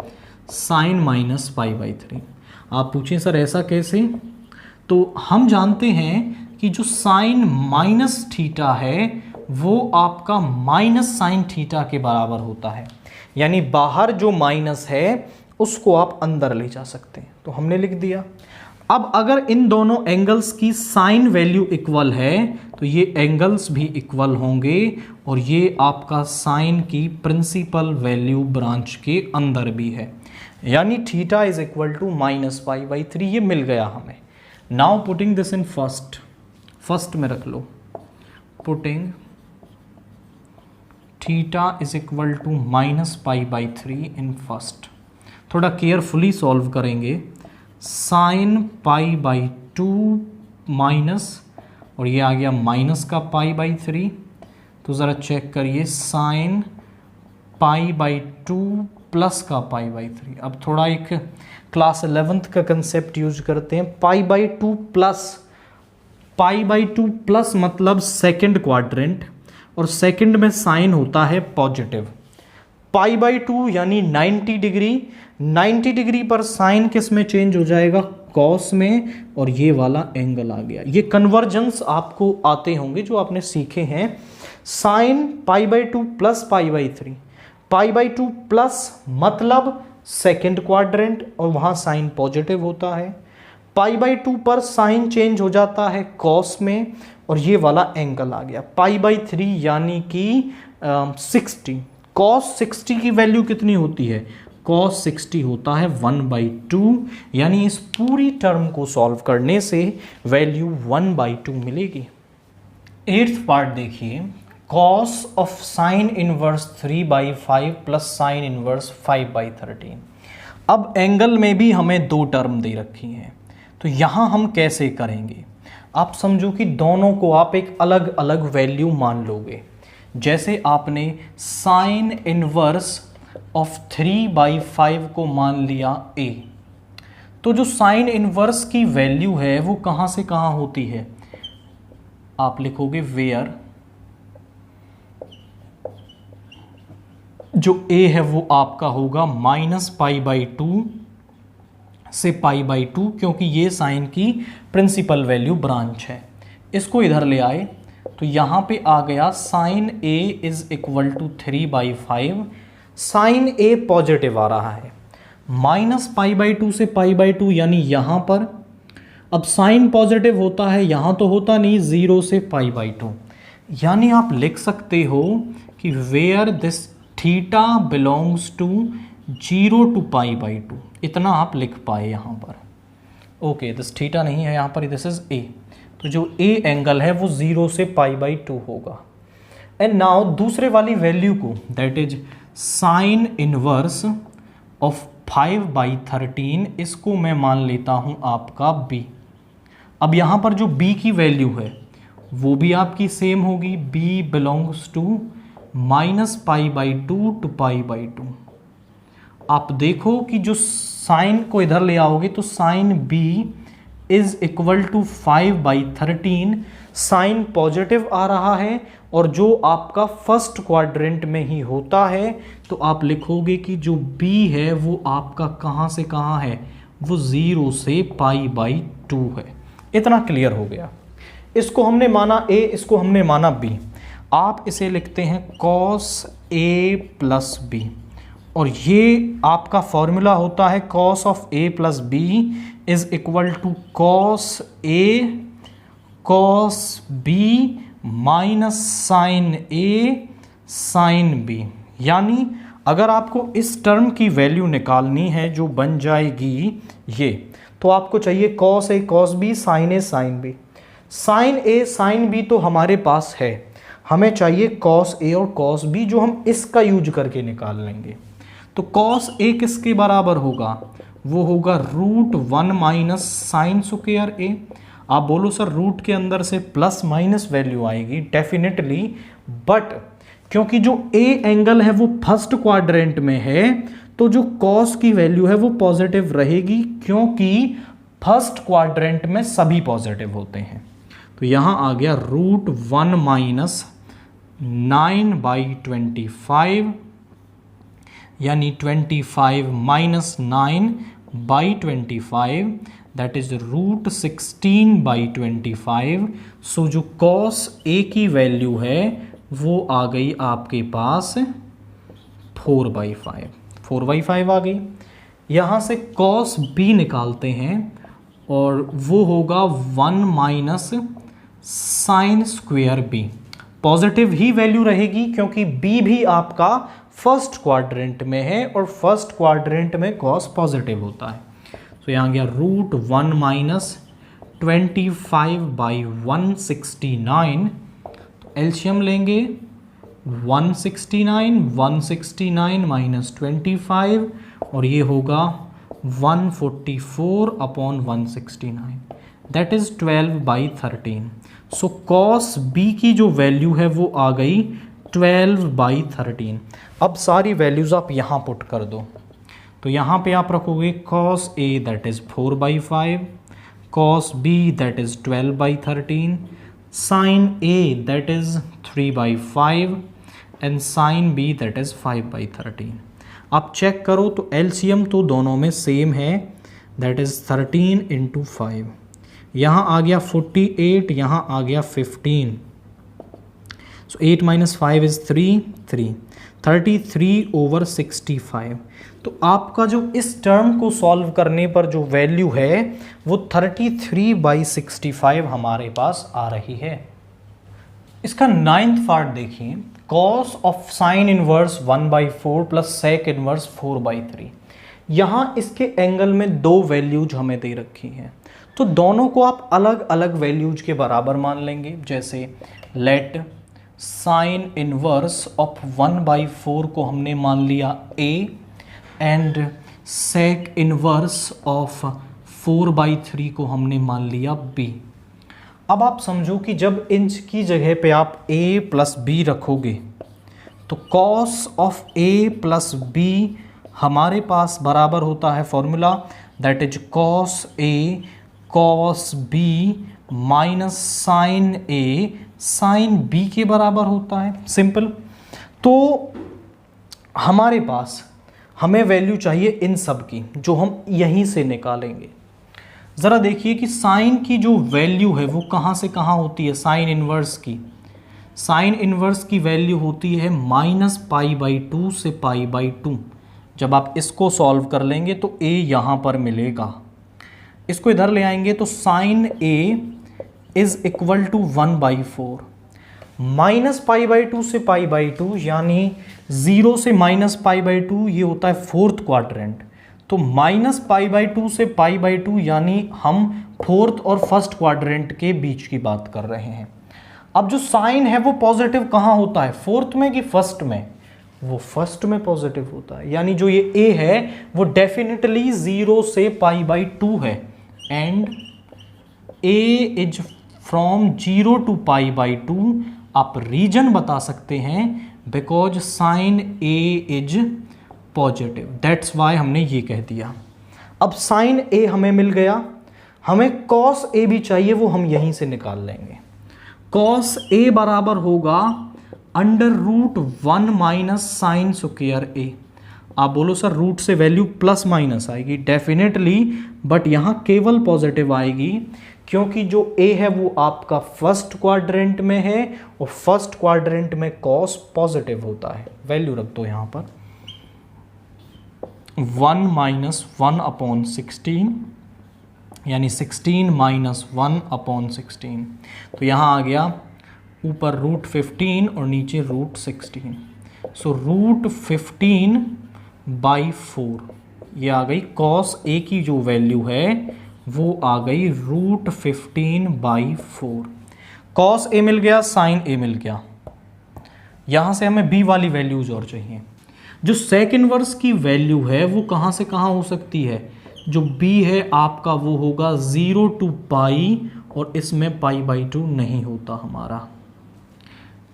साइन माइनस π/3। आप पूछें सर ऐसा कैसे, तो हम जानते हैं कि जो साइन माइनस थीटा है वो आपका माइनस साइन थीटा के बराबर होता है, यानी बाहर जो माइनस है उसको आप अंदर ले जा सकते हैं। तो हमने लिख दिया। अब अगर इन दोनों एंगल्स की साइन वैल्यू इक्वल है तो ये एंगल्स भी इक्वल होंगे और ये आपका साइन की प्रिंसिपल वैल्यू ब्रांच के अंदर भी है, यानी theta is equal to minus π/3। ये मिल गया हमें। Now putting this in first में रख लो, putting theta is equal to minus π/3 in first. थोड़ा केयरफुली सॉल्व करेंगे, साइन π/2 माइनस, और ये आ गया माइनस का π/3। तो ज़रा चेक करिए, साइन π/2 प्लस का π/3। अब थोड़ा एक क्लास 11th का कंसेप्ट यूज करते हैं, π/2 प्लस मतलब सेकंड क्वाड्रेंट, और सेकंड में साइन होता है पॉजिटिव। π/2 यानी 90 डिग्री, 90 डिग्री पर साइन किस में चेंज हो जाएगा, कॉस में, और ये वाला एंगल आ गया। ये कन्वर्जेंस आपको आते होंगे जो आपने सीखे हैं। साइन π/2 प्लस π/3, π/2 प्लस मतलब सेकंड क्वाड्रेंट और वहां साइन पॉजिटिव होता है, π/2 पर साइन चेंज हो जाता है कॉस में, और ये वाला एंगल आ गया π/3 यानी कि 60। कॉस 60 की वैल्यू कितनी होती है? कॉस 60 होता है 1/2, यानी इस पूरी टर्म को सॉल्व करने से वैल्यू 1/2 मिलेगी। 8th पार्ट देखिए, cos of sine inverse 3/5 plus sine inverse 5/13। अब एंगल में भी हमें दो टर्म दे रखी हैं, तो यहाँ हम कैसे करेंगे? आप समझो कि दोनों को आप एक अलग अलग वैल्यू मान लोगे। जैसे आपने साइन इनवर्स ऑफ 3/5 को मान लिया a, तो जो साइन इनवर्स की वैल्यू है वो कहाँ से कहाँ होती है? आप लिखोगे वेयर जो a है वो आपका होगा -π/2 से π/2, क्योंकि ये साइन की प्रिंसिपल वैल्यू ब्रांच है। इसको इधर ले आए तो यहाँ पे आ गया sine a is equal to 3/5। Sine a positive आ रहा है, -π/2 से π/2 यानी यहाँ पर। अब साइन पॉजिटिव होता है, यहाँ तो होता नहीं, 0 से π/2, यानी आप लिख सकते हो कि where this theta belongs to 0 to π/2, इतना आप लिख पाए यहाँ पर। ओके, दिस थीटा नहीं है यहाँ पर, दिस इज a, तो जो a एंगल है वो 0 से π/2 होगा। एंड नाउ दूसरे वाली वैल्यू को, that is sine inverse of 5/13, इसको मैं मान लेता हूँ आपका b। अब यहाँ पर जो b की वैल्यू है वो भी आपकी सेम होगी, b बिलोंग्स टू -π/2 to π/2। आप देखो कि जो साइन को इधर ले आओगे तो sine b is equal to 5/13, sine positive आ रहा है और जो आपका फर्स्ट क्वाड्रेंट में ही होता है, तो आप लिखोगे कि जो b है वो आपका कहाँ से कहाँ है? वो 0 से π/2 है। इतना क्लियर हो गया। इसको हमने माना a, इसको हमने माना b। आप इसे लिखते हैं cos a प्लस b, और ये आपका फॉर्मूला होता है cos of a plus b is equal to cos a cos b minus sine a sine b। यानी अगर आपको इस टर्म की वैल्यू निकालनी है जो बन जाएगी ये, तो आपको चाहिए cos a cos b sine a sine b। Sine a sine b तो हमारे पास है, हमें चाहिए cos a और cos b, जो हम इसका यूज करके निकाल लेंगे। तो cos a किसके बराबर होगा? वो होगा √1 माइनस साइन स्क्वायर a। आप बोलो सर रूट के अंदर से प्लस माइनस वैल्यू आएगी, डेफिनेटली, बट क्योंकि जो a एंगल है वो फर्स्ट क्वाड्रेंट में है, तो जो cos की वैल्यू है वो पॉजिटिव रहेगी, क्योंकि फर्स्ट क्वाड्रेंट में सभी पॉजिटिव होते हैं। तो यहाँ आ गया √1 माइनस 9/25, यानी 25 माइनस 9/25, दैट इज √16/25। सो जो cos a की वैल्यू है वो आ गई आपके पास 4/5, 4/5 आ गई। यहाँ से cos b निकालते हैं और वो होगा 1 minus sine square b। Positive ही वैल्यू रहेगी क्योंकि b भी आपका फर्स्ट क्वाड्रेंट में है और फर्स्ट क्वाड्रेंट में cos पॉजिटिव होता है। तो यहाँ गया √1 माइनस 25/169, एलसीएम लेंगे 169 माइनस 25, और ये होगा 144/169, that is 12/13। So cos b की जो वैल्यू है वो आ गई 12/13। अब सारी वैल्यूज आप यहाँ पुट कर दो, तो यहाँ पे आप रखोगे cos a that is 4/5, cos b that is 12/13, sin a that is 3/5 and sin b that is 5/13। आप चेक करो तो एलसीएम तो दोनों में सेम है, दैट इज 13 × 5। यहाँ आ गया 48, यहाँ आ गया 15, सो 8 माइनस 5 इज 3 33/65। तो आपका जो इस टर्म को सॉल्व करने पर जो वैल्यू है वो 33/65 हमारे पास आ रही है। इसका 9th पार्ट देखिए, cos of sine inverse 1/4 plus sec inverse 4/3। यहां इसके एंगल में दो वैल्यूज हमें दे रखी हैं, तो दोनों को आप अलग अलग वैल्यूज के बराबर मान लेंगे। जैसे लेट साइन इनवर्स ऑफ 1/4 को हमने मान लिया a and sec inverse of 4/3 को हमने मान लिया b। अब आप समझो कि जब इंच की जगह पे आप a प्लस b रखोगे तो cos of a plus b हमारे पास बराबर होता है formula, that is cos a cos b minus sine a sine b के बराबर होता है। सिंपल। तो हमारे पास हमें वैल्यू चाहिए इन सब की, जो हम यहीं से निकालेंगे। ज़रा देखिए कि साइन की जो वैल्यू है वो कहाँ से कहाँ होती है। साइन इनवर्स की वैल्यू होती है -π/2 से π/2। जब आप इसको सॉल्व कर लेंगे तो a यहाँ पर मिलेगा, इसको इधर ले आएंगे तो sine a is equal to 1/4 -π/2 से π/2 यानी 0 से -π/2 ये होता है फोर्थ क्वाड्रेंट। तो -π/2 से π/2 यानी हम फोर्थ और फर्स्ट क्वाड्रेंट के बीच की बात कर रहे हैं। अब जो साइन है वो पॉजिटिव कहाँ होता है, फोर्थ में कि फर्स्ट में? वो फर्स्ट में पॉजिटिव होता है, यानी जो ये a है वो डेफिनेटली 0 से π/2 है and a is from 0 to π/2। आप रीजन बता सकते हैं because sine a is positive, that's why हमने ये कह दिया। अब साइन a हमें मिल गया, हमें cos a भी चाहिए, वो हम यहीं से निकाल लेंगे। cos a बराबर होगा √1 माइनस साइन स्क्वायर a। आप बोलो सर रूट से वैल्यू प्लस माइनस आएगी, डेफिनेटली, बट यहां केवल पॉजिटिव आएगी क्योंकि जो a है वो आपका फर्स्ट क्वाड्रेंट में है और फर्स्ट क्वाड्रेंट में cos पॉजिटिव होता है। वैल्यू रख दो यहां पर 1 माइनस 1/16 यानी 16 माइनस 1/16। तो यहाँ आ गया ऊपर √15 और नीचे √16। सो √15/4 ये आ गई। cos a की जो वैल्यू है वो आ गई √15/4। cos a मिल गया, साइन a मिल गया। यहाँ से हमें b वाली वैल्यूज और चाहिए। जो सेक इनवर्स की वैल्यू है वो कहाँ से कहाँ हो सकती है, जो b है आपका वो होगा 0 टू पाई और इसमें π/2 नहीं होता हमारा।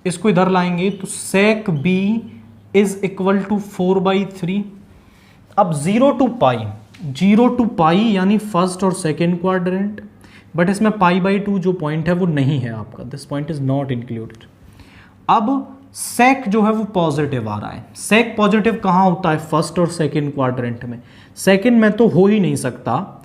इसको इधर लाएंगे तो सेक b इज इक्वल टू 4/3। अब 0 टू पाई यानी फर्स्ट और सेकेंड क्वाड्रेंट, बट इसमें π/2 जो पॉइंट है वो नहीं है आपका, this point is not included. अब सेक जो है वो पॉजिटिव आ रहा है। सेक पॉजिटिव कहाँ होता है, फर्स्ट और सेकेंड क्वाड्रेंट में। सेकेंड में तो हो ही नहीं सकता,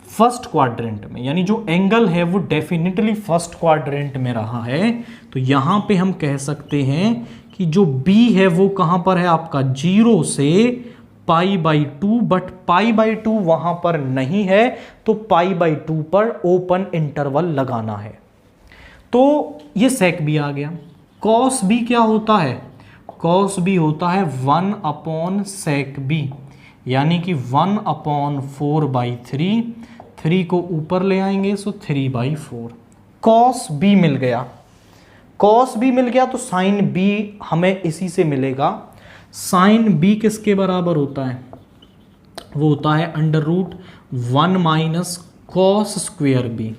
फर्स्ट क्वाड्रेंट में, यानी जो एंगल है वो डेफिनेटली फर्स्ट क्वाड्रेंट में रहा है। तो यहाँ पे हम कह सकते हैं कि जो b है वो कहाँ पर है आपका 0 से π/2, बट π/2 वहाँ पर नहीं है, तो π/2 पर ओपन इंटरवल लगाना है। तो ये सेक b आ गया। cos b क्या होता है, cos b होता है 1/sec b, यानी कि 1/4/3। 3 को ऊपर ले आएंगे सो 3/4। cos b मिल गया, तो साइन b हमें इसी से मिलेगा। साइन b किसके बराबर होता है, वो होता है √1 माइनस cos स्क्वेयर b।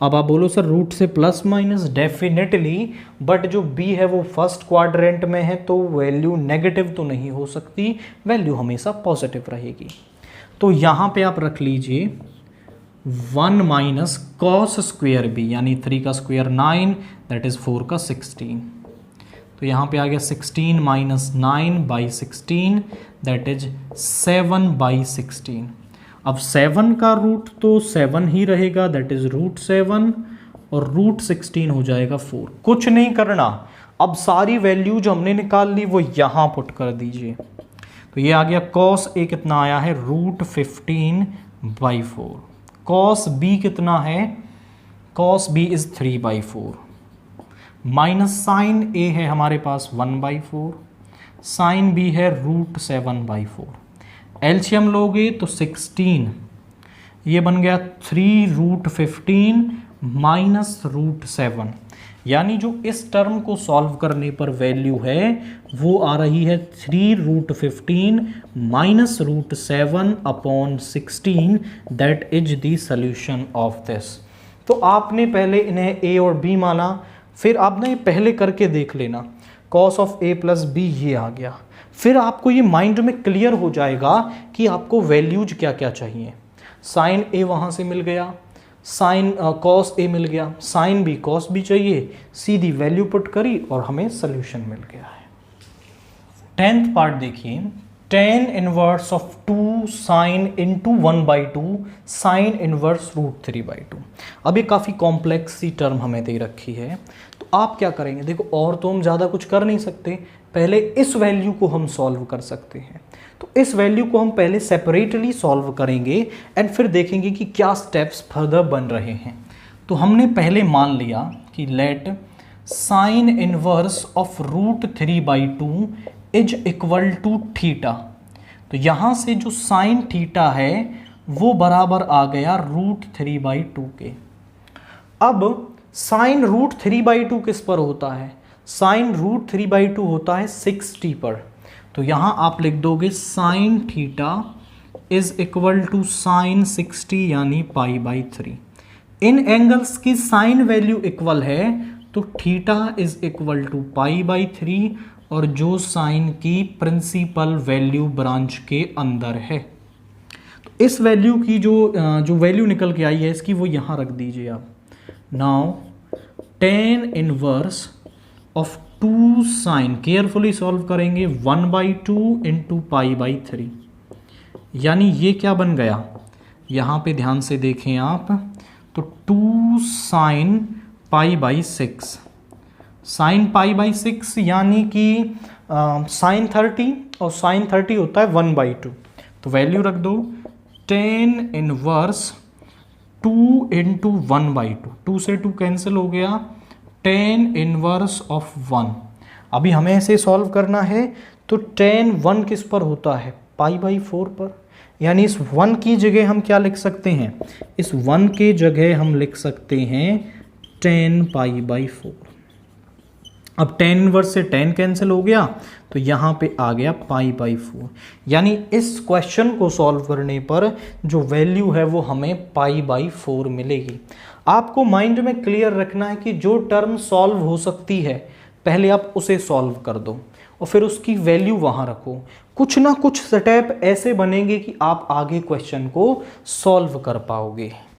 अब आप बोलो सर रूट से प्लस माइनस, डेफिनेटली, बट जो b है वो फर्स्ट क्वाड्रेंट में है तो वैल्यू नेगेटिव तो नहीं हो सकती, वैल्यू हमेशा पॉजिटिव रहेगी। तो यहाँ पे आप रख लीजिए 1 माइनस cos स्क्वेयर b, यानी 3 का स्क्वेयर 9, दैट इज 4 का 16। तो यहाँ पे आ गया 16 माइनस 9/16, दैट इज 7/16। अब 7 का रूट तो 7 ही रहेगा, दैट इज √7, और √16 हो जाएगा 4। कुछ नहीं करना, अब सारी वैल्यू जो हमने निकाल ली वो यहाँ पुट कर दीजिए। तो ये आ गया cos A कितना आया है √15/4। cos B कितना है, cos B is 3/4 minus sine A है हमारे पास 1/4, साइन B है √7/4। एलसीएम लोगे तो 16, ये बन गया 3√15 माइनस √7, यानी जो इस टर्म को सॉल्व करने पर वैल्यू है वो आ रही है 3√15 minus √7/16, that is the solution of this. तो आपने पहले इन्हें A और B माना, फिर आपने पहले करके देख लेना cos of A plus B ये आ गया, फिर आपको ये माइंड में क्लियर हो जाएगा कि आपको वैल्यूज क्या क्या चाहिए। साइन A वहाँ से मिल गया, साइन cos A मिल गया, साइन B cos B चाहिए, सीधी वैल्यू पुट करी और हमें सोल्यूशन मिल गया है। 10th पार्ट देखिए, tan inverse of 2 sine into 1/2 sine inverse √3/2। अब ये काफ़ी कॉम्प्लेक्स सी टर्म हमें दे रखी है, तो आप क्या करेंगे, देखो और तो हम ज़्यादा कुछ कर नहीं सकते, पहले इस वैल्यू को हम सॉल्व कर सकते हैं। तो इस वैल्यू को हम पहले सेपरेटली सॉल्व करेंगे एंड फिर देखेंगे कि क्या स्टेप्स फर्दर बन रहे हैं। तो हमने पहले मान लिया कि let sine inverse of √3/2 is equal to theta. तो यहाँ से जो साइन थीटा है वो बराबर आ गया √3/2 के। अब साइन √3/2 किस पर होता है, साइन √3/2 होता है 60 पर। तो यहाँ आप लिख दोगे sine theta is equal to sine 60 यानी π/3। इन एंगल्स की साइन वैल्यू इक्वल है तो थीटा इज इक्वल टू π/3 और जो साइन की प्रिंसिपल वैल्यू ब्रांच के अंदर है। तो इस वैल्यू की जो वैल्यू निकल के आई है इसकी वो यहाँ रख दीजिए आप। Now tan inverse of 2 sine, carefully solve करेंगे, 1/2 इंटू π/3, यानी ये क्या बन गया, यहाँ पे ध्यान से देखें आप, तो 2 साइन π/6, साइन π/6 यानी कि साइन 30 और साइन 30 होता है 1/2। तो वैल्यू रख दो tan इनवर्स 2 इंटू 1/2, 2 से 2 कैंसिल हो गया, tan इनवर्स ऑफ 1। अभी हमें ऐसे सॉल्व करना है तो tan 1 किस पर होता है, π/4 पर, यानी इस 1 की जगह हम क्या लिख सकते हैं, इस 1 के जगह हम लिख सकते हैं tan π/4। अब tan इनवर्स से tan कैंसिल हो गया तो यहाँ पे आ गया π/4, यानी इस क्वेश्चन को सॉल्व करने पर जो वैल्यू है वो हमें π/4 मिलेगी। आपको माइंड में क्लियर रखना है कि जो टर्म सॉल्व हो सकती है पहले आप उसे सॉल्व कर दो और फिर उसकी वैल्यू वहाँ रखो। कुछ ना कुछ स्टेप ऐसे बनेंगे कि आप आगे क्वेश्चन को सॉल्व कर पाओगे।